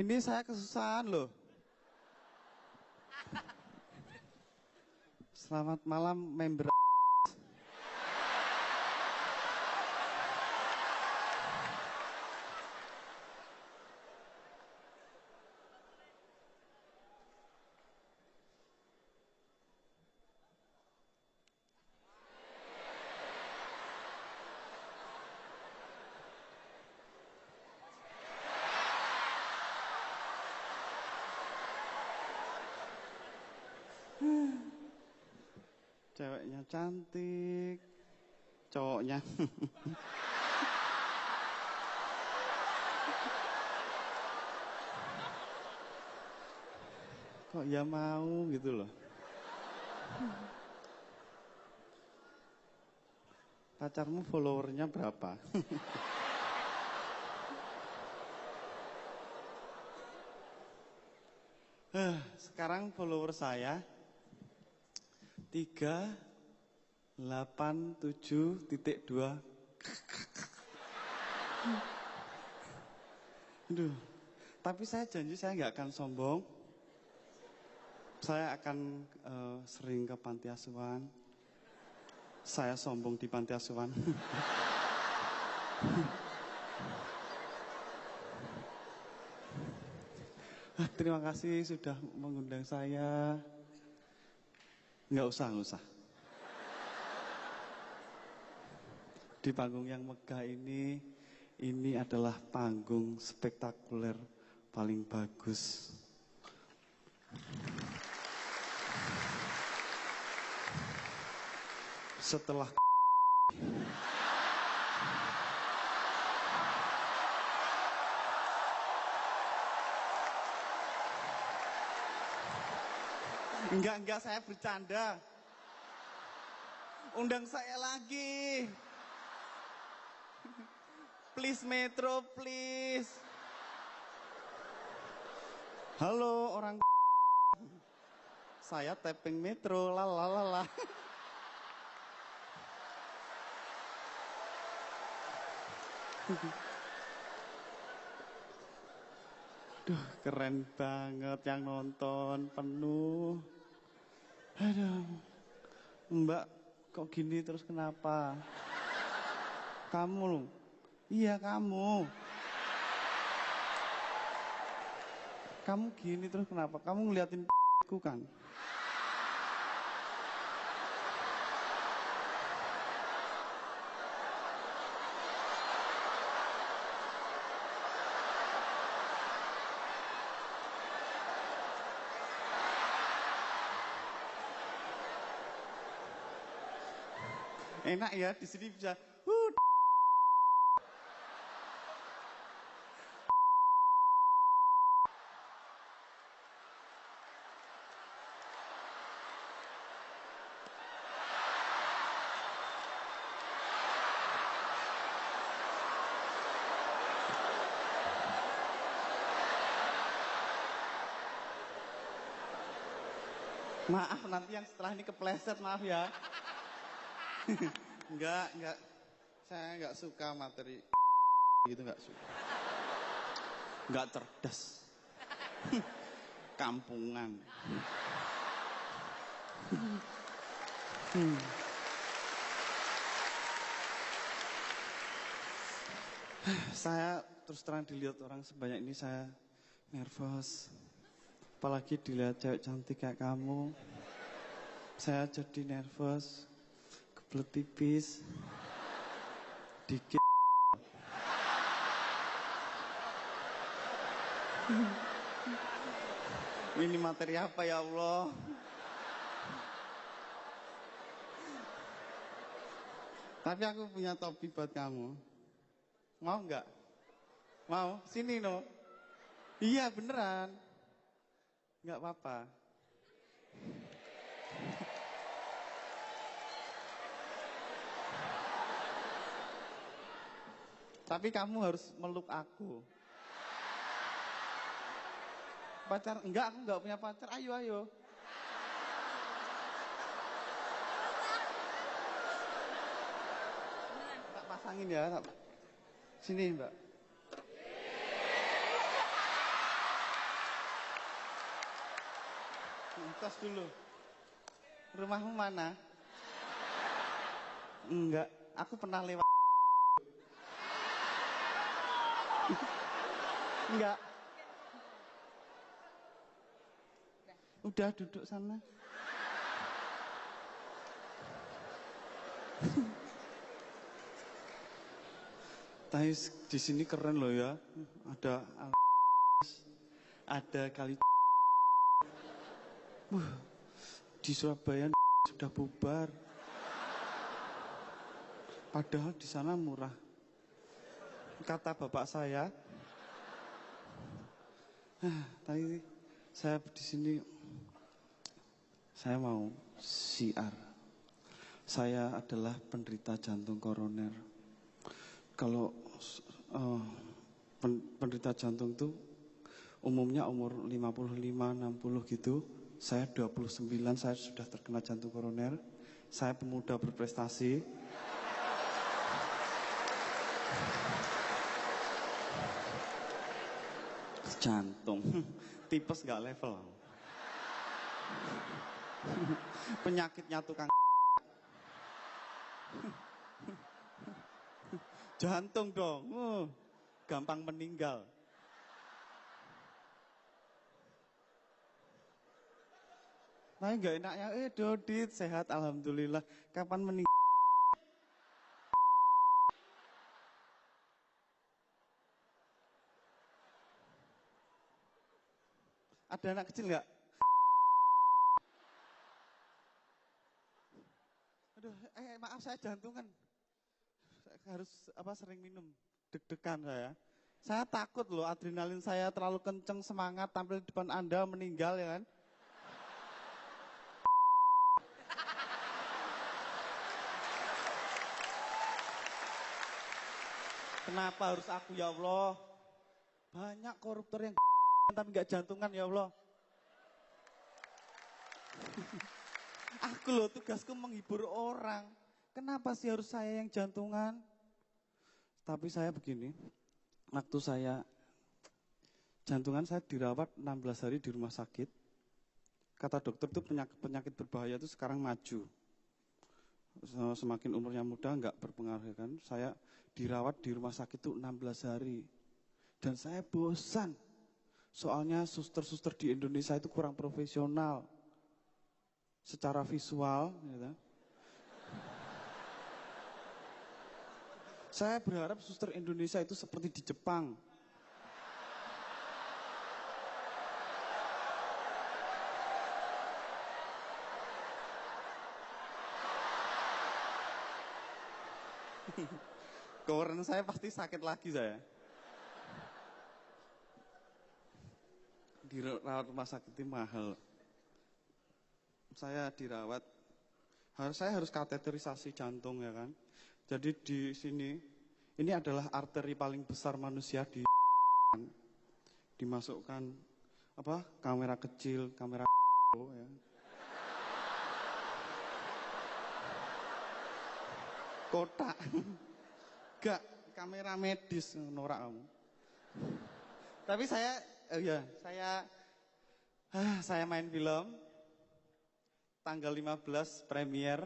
Ini saya kesusahan loh. Selamat malam member. Ceweknya cantik, cowoknya kok ya mau gitu loh. Pacarmu followernya berapa? Sekarang follower saya 387.2. Aduh, tapi saya janji saya nggak akan sombong. Saya akan sering ke panti asuhan. Saya sombong di panti asuhan. Terima kasih sudah mengundang saya. Nggak usah. Di panggung yang megah ini adalah panggung spektakuler paling bagus. Setelah Enggak, saya bercanda. Undang saya lagi. Please Metro, please. Halo orang. Saya tapping Metro, lalalala. Duh, keren banget yang nonton penuh. Aduh, Mbak, kok gini terus kenapa? Kamu loh. Iya kamu. Kamu gini terus kenapa? Kamu ngeliatin ku kan? Enak ya di sini bisa. Maaf nanti yang setelah ini kepleset, maaf ya. Enggak. Saya enggak suka materi gitu, enggak suka. Enggak cerdas. Kampungan. Saya terus terang dilihat orang sebanyak ini saya nervous. Apalagi dilihat cewek cantik kayak kamu. Saya jadi nervous. Kebelet tipis. Dikit. Ini materi apa ya Allah? Tapi aku punya topi buat kamu. Mau nggak? Mau? Sini no. Iya beneran. Nggak apa-apa. Tapi kamu harus meluk aku. Pacar? Enggak, aku nggak punya pacar. Ayo. Tak pasangin ya. Sini Mbak. Tos dulu. Rumahmu mana? Enggak, aku pernah lewat. Enggak. Udah duduk sana. Tapi di sini keren loh ya. Ada kali. Di Surabaya sudah bubar. Padahal di sana murah. Kata bapak saya. Tapi saya di sini saya mau siar. Saya adalah penderita jantung koroner. Kalau penderita jantung itu umumnya umur 55-60 gitu. Saya 29, saya sudah terkena jantung koroner. Saya pemuda berprestasi. Jantung, tipes gak level. Penyakitnya tukang. Jantung dong, gampang meninggal. Nah gak enaknya, Dodit sehat alhamdulillah. Kapan meninggal? Ada anak kecil nggak? Aduh, maaf saya jantungan. Saya harus sering minum. Deg-degan saya. Saya takut loh, adrenalin saya terlalu kenceng, semangat tampil di depan Anda meninggal ya kan? Kenapa harus aku ya Allah? Banyak koruptor yang tapi nggak jantungan ya Allah. Aku loh tugasku menghibur orang. Kenapa sih harus saya yang jantungan? Tapi saya begini, waktu saya jantungan saya dirawat 16 hari di rumah sakit. Kata dokter tuh penyakit berbahaya itu sekarang maju. Semakin umurnya muda nggak berpengaruh kan. Saya dirawat di rumah sakit tuh 16 hari. Dan saya bosan. Soalnya suster-suster di Indonesia itu kurang profesional. Secara visual gitu. Saya berharap suster Indonesia itu seperti di Jepang. Koran saya pasti sakit lagi saya. Dirawat rumah sakit itu mahal. Saya dirawat, saya harus kateterisasi jantung ya kan. Jadi di sini, ini adalah arteri paling besar manusia dimasukkan kamera kecil, kamera ya. Kotak. Gak, kamera medis norak kamu. Tapi saya main film tanggal 15 premier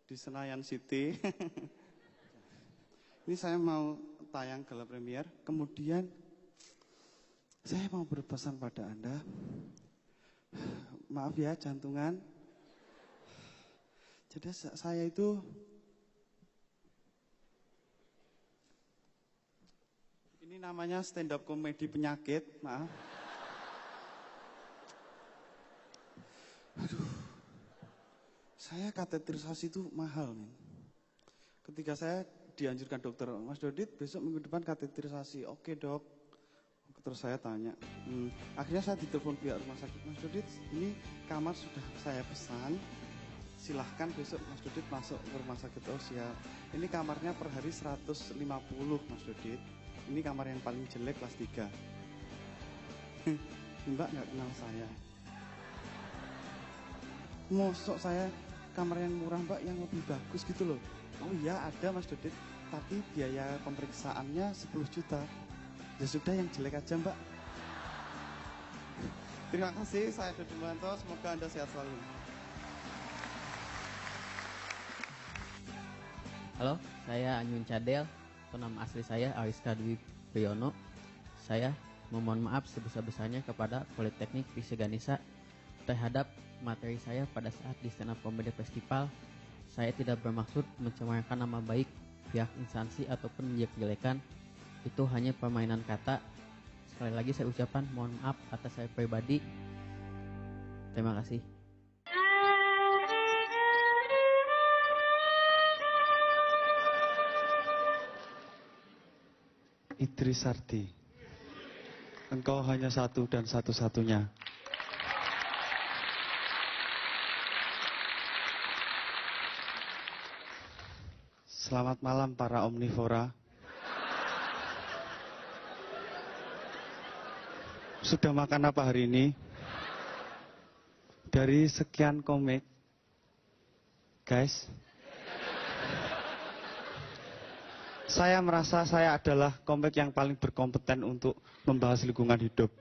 di Senayan City. Ini saya mau tayang gala premier. Kemudian saya mau berpesan pada Anda. Maaf ya jantungan. Jadi saya itu ini namanya stand up komedi penyakit, maaf. Aduh. Saya kateterisasi itu mahal, men. Ketika saya dianjurkan dokter, Mas Dodit besok minggu depan kateterisasi. Oke, Dok. Terus saya tanya. Akhirnya saya ditelepon pihak rumah sakit, Mas Dodit, ini kamar sudah saya pesan. Silahkan besok Mas Dodit masuk ke rumah sakit. Oh siap. Ini kamarnya per hari 150 Mas Dodit. Ini kamar yang paling jelek kelas 3. Mbak nggak kenal saya. Mosok saya kamar yang murah Mbak yang lebih bagus gitu loh. Oh iya ada Mas Dodit. Tapi biaya pemeriksaannya 10 juta. Ya sudah yang jelek aja Mbak. Terima kasih, saya Dodi Muhanto, semoga Anda sehat selalu. Halo, saya Anyun Cadel, atau nama asli saya Ariska Dwi Priyono. Saya memohon maaf sebesar-besarnya kepada Politeknik Visi Ganesha terhadap materi saya pada saat di Stand Up Comedy Festival. Saya tidak bermaksud mencemarkan nama baik pihak instansi ataupun menjelek-jelekan. Itu hanya permainan kata. Sekali lagi saya ucapkan mohon maaf atas saya pribadi. Terima kasih. Idris Sardi, engkau hanya satu dan satu-satunya. Selamat malam para omnivora. Sudah makan apa hari ini? Dari sekian komik, guys, saya merasa saya adalah komik yang paling berkompeten untuk membahas lingkungan hidup.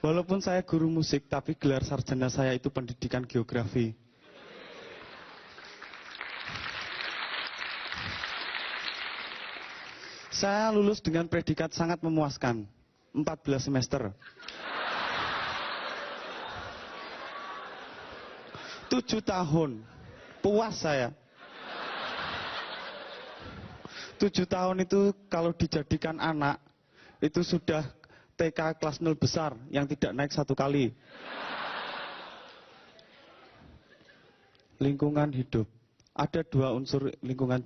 Walaupun saya guru musik, tapi gelar sarjana saya itu pendidikan geografi. Saya lulus dengan predikat sangat memuaskan, 14 semester. 7 tahun, puas saya. 7 tahun itu kalau dijadikan anak, itu sudah TK kelas 0 besar yang tidak naik 1 kali. Lingkungan hidup. Ada 2 unsur lingkungan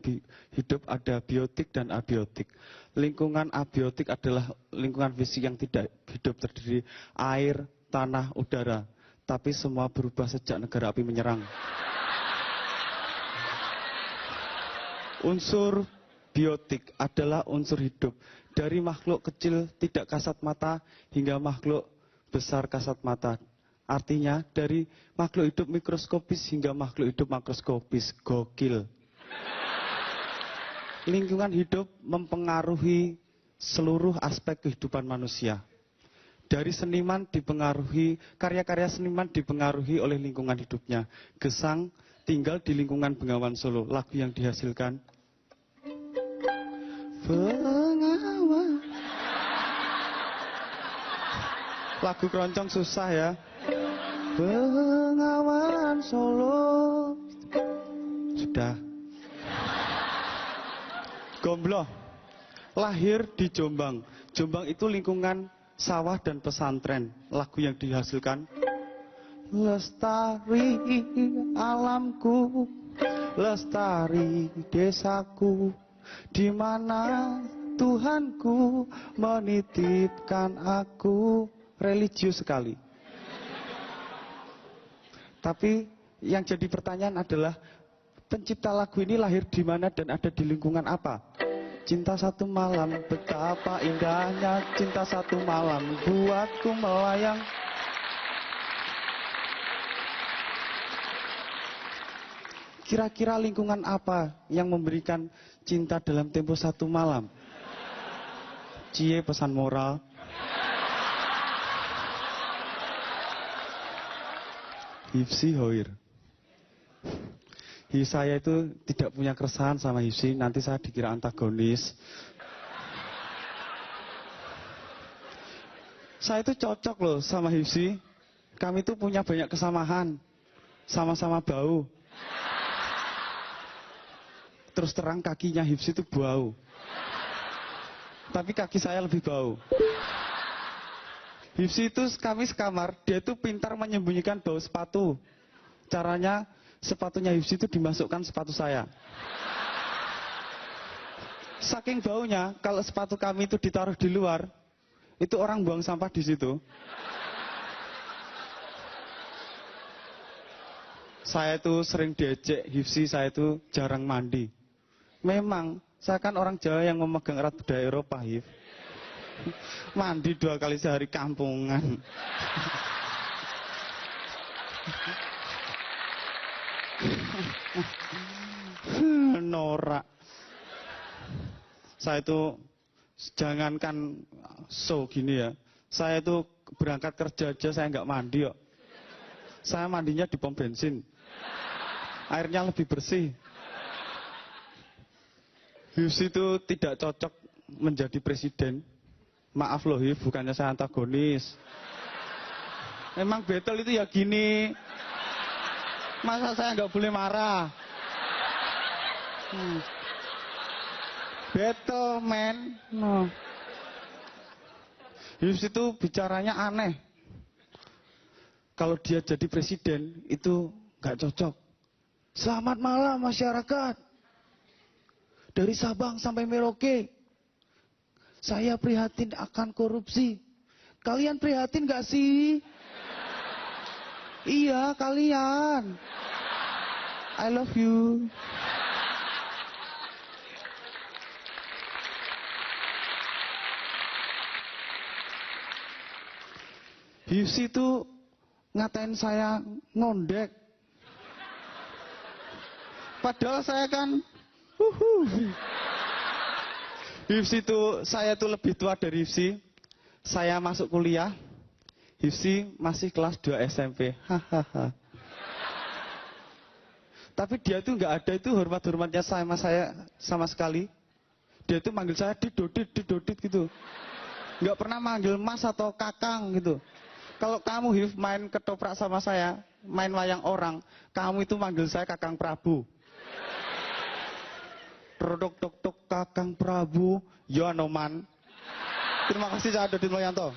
hidup, ada biotik dan abiotik. Lingkungan abiotik adalah lingkungan fisik yang tidak hidup, terdiri air, tanah, udara. Tapi semua berubah sejak negara api menyerang. Unsur biotik adalah unsur hidup. Dari makhluk kecil tidak kasat mata hingga makhluk besar kasat mata. Artinya dari makhluk hidup mikroskopis hingga makhluk hidup makroskopis. Gokil. Lingkungan hidup mempengaruhi seluruh aspek kehidupan manusia. Dari seniman dipengaruhi, karya-karya seniman dipengaruhi oleh lingkungan hidupnya. Gesang tinggal di lingkungan Bengawan Solo. Lagu yang dihasilkan Bengawan. Lagu keroncong susah ya. Bengawan Solo. Sudah. Gombloh. Lahir di Jombang. Jombang itu lingkungan sawah dan pesantren. Lagu yang dihasilkan lestari alamku, lestari desaku, di mana Tuhanku menitipkan aku. Religius sekali. Tapi yang jadi pertanyaan adalah pencipta lagu ini lahir di mana dan ada di lingkungan apa? Cinta satu malam, betapa indahnya cinta satu malam, buatku melayang. Kira-kira lingkungan apa yang memberikan cinta dalam tempo satu malam? Cie, pesan moral. Hifsi Hoir. Saya itu tidak punya keresahan sama Hifsi, nanti saya dikira antagonis. Saya itu cocok loh sama Hifsi. Kami itu punya banyak kesamaan. Sama-sama bau. Terus terang kakinya Hifsi itu bau. Tapi kaki saya lebih bau. Hifsi itu kami sekamar, dia itu pintar menyembunyikan bau sepatu. Caranya sepatunya Hifsi itu dimasukkan sepatu saya. Saking baunya, kalau sepatu kami itu ditaruh di luar, itu orang buang sampah di situ. Saya itu sering diejek, Hifsi saya itu jarang mandi. Memang, saya kan orang Jawa yang memegang erat budaya Eropa, Hif. Mandi 2 kali sehari kampungan. Norak. Saya itu jangankan show gini ya. Saya itu berangkat kerja aja saya nggak mandi kok. Saya mandinya di pom bensin. Airnya lebih bersih. Hughes itu tidak cocok menjadi presiden. Maaf loh Hughes, bukannya saya antagonis. Emang Betel itu ya gini. Masa saya nggak boleh marah? Betel, man. No. Hughes itu bicaranya aneh. Kalau dia jadi presiden, itu nggak cocok. Selamat malam masyarakat. Dari Sabang sampai Merauke. Saya prihatin akan korupsi. Kalian prihatin nggak sih? Iya, kalian. I love you. Hughes itu ngatain saya ngondek. Padahal saya kan Hughes itu, saya itu lebih tua dari Hughes. Saya masuk kuliah, Hughes masih kelas 2 SMP. Hahaha. Tapi dia itu nggak ada itu hormat-hormatnya sama saya sama sekali. Dia itu manggil saya didodit gitu. Nggak pernah manggil mas atau kakang gitu. Kalau kamu Hughes main ketoprak sama saya, main wayang orang, kamu itu manggil saya Kakang Prabu. Rodok tok tok Kakang Prabu, Yonoman. Terima kasih, saya Dodit Mulyanto.